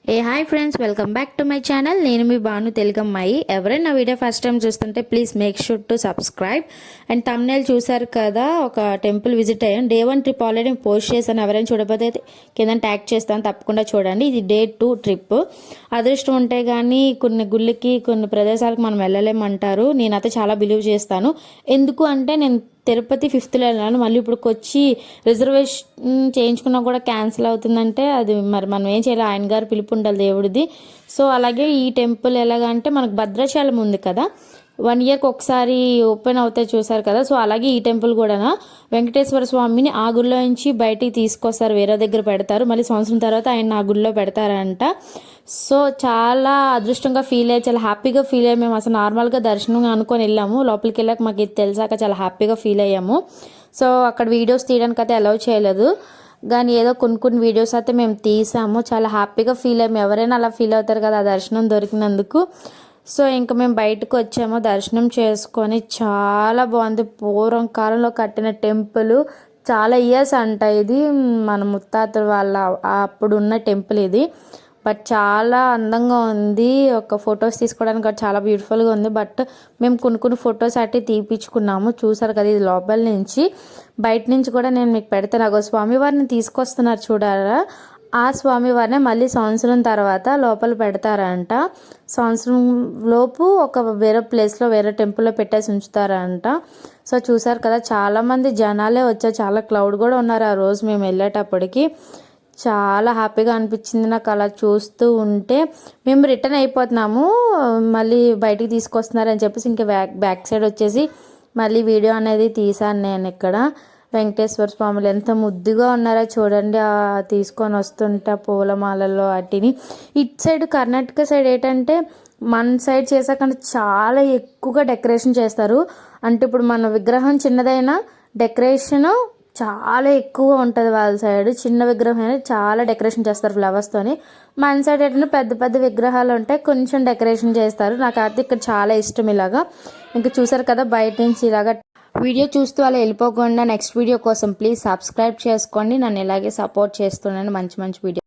Hi friends, welcome back to my channel. నేను మీ బాను తెలుగమ్మాయి. ఎవరైనా నా వీడియో ఫస్ట్ టైం చూస్తుంటే please make sure to subscribe. And thumbnail చూసారు కదా, ఒక టెంపుల్ విజిట్ అయ్యాం. డే 1 ట్రిప్ ఆల్రెడీ పోస్ట్ చేశాను. ఎవరైనా చూడకపోతే కింద ట్యాగ్ చేస్తాను, తప్పకుండా చూడండి. ఇది డే 2 ట్రిప్. అదృష్టం ఉంటే కానీ కొన్ని గుళ్ళకి కొన్ని ప్రదేశాలకు మనం వెళ్ళలేమంటారు. నేనైతే చాలా బిలీవ్ చేస్తాను. ఎందుకు అంటే నేను తిరుపతి 5th వెళ్ళాను. మళ్ళీ ఇప్పుడు వచ్చి రిజర్వేషన్ చేయించుకున్నా కూడా క్యాన్సిల్ అవుతుందంటే అది మరి మనం ఏం చేయాలి, ఆయన గారు పిలుపు ఉండాలి దేవుడిది. సో అలాగే ఈ టెంపుల్ ఎలాగంటే మనకు భద్రాచలం ఉంది కదా, 1 yearకి ఒకసారి ఓపెన్ అవుతాయి చూసారు కదా. సో అలాగే ఈ టెంపుల్ కూడా వెంకటేశ్వర స్వామిని ఆ గుడిలో నుంచి బయటికి తీసుకొస్తారు, వేరే దగ్గర పెడతారు. మళ్ళీ సంవత్సరం తర్వాత ఆయన ఆ గుడిలో పెడతారంట. సో చాలా అదృష్టంగా ఫీల్ అయ్యి, చాలా హ్యాపీగా ఫీల్ అయ్యాము. మేము అసలు నార్మల్గా దర్శనం అనుకొని వెళ్ళాము. లోపలికి వెళ్ళాక మాకు ఇది తెలిసాక చాలా హ్యాపీగా ఫీల్ అయ్యాము. సో అక్కడ వీడియోస్ తీయడానికి అయితే అలౌ చేయలేదు, కానీ ఏదో కొన్ని వీడియోస్ అయితే మేము తీసాము. చాలా హ్యాపీగా ఫీల్ అయ్యాము. ఎవరైనా అలా ఫీల్ అవుతారు కదా ఆ దర్శనం దొరికినందుకు. సో ఇంకా మేము బయటకు వచ్చాము, దర్శనం చేసుకొని. చాలా బాగుంది. పూర్వం కాలంలో కట్టిన టెంపుల్, చాలా ఇయర్స్ అంట. ఇది మన ముత్తాతల వాళ్ళ అప్పుడు ఉన్న టెంపుల్ ఇది. బట్ చాలా అందంగా ఉంది. ఒక ఫొటోస్ తీసుకోవడానికి చాలా బ్యూటిఫుల్గా ఉంది. బట్ మేము కొన్ని ఫొటోస్ అట్టి తీపించుకున్నాము. చూసారు కదా, ఇది లోపల నుంచి. బయట నుంచి కూడా నేను మీకు పెడతాను. స్వామివారిని తీసుకొస్తున్నారు చూడారా, ఆ స్వామివారిని మళ్ళీ సంవత్సరం తర్వాత లోపల పెడతారంట. సంవత్సరం లోపు ఒక వేరే ప్లేస్లో వేరే టెంపుల్లో పెట్టేసి ఉంచుతారంట. సో చూసారు కదా, చాలామంది జనాలే వచ్చారు. చాలా క్లౌడ్ కూడా ఉన్నారు ఆ రోజు మేము వెళ్ళేటప్పటికి. చాలా హ్యాపీగా అనిపించింది నాకు అలా చూస్తూ ఉంటే. మేము రిటర్న్ అయిపోతున్నాము, మళ్ళీ బయటికి తీసుకొస్తున్నారని చెప్పేసి ఇంకా బ్యాక్ సైడ్ వచ్చేసి మళ్ళీ వీడియో అనేది తీశాను నేను. ఇక్కడ వెంకటేశ్వర స్వాములు ఎంత ముద్దుగా ఉన్నారో చూడండి, తీసుకొని వస్తుంటే పూలమాలలో వాటిని. ఇటు సైడ్ కర్ణాటక సైడ్ ఏంటంటే మన సైడ్ చేసాకంటే చాలా ఎక్కువగా డెకరేషన్ చేస్తారు. అంటే ఇప్పుడు మన విగ్రహం చిన్నదైనా డెకరేషను చాలా ఎక్కువ ఉంటుంది వాళ్ళ సైడ్. చిన్న విగ్రహం అనేది చాలా డెకరేషన్ చేస్తారు ఫ్లవర్స్తోని. మన సైడ్ ఏంటంటే పెద్ద పెద్ద విగ్రహాలు ఉంటాయి, కొంచెం డెకరేషన్ చేస్తారు. నాకు అయితే ఇక్కడ చాలా ఇష్టం ఇలాగా. ఇంకా చూసారు కదా, బయట నుంచి ఇలాగా వీడియో చూస్తూ అలా వెళ్ళిపోకుండా నెక్స్ట్ వీడియో కోసం ప్లీజ్ సబ్స్క్రైబ్ చేసుకోండి. నన్ను ఇలాగే సపోర్ట్ చేస్తున్నాను మంచి మంచి వీడియో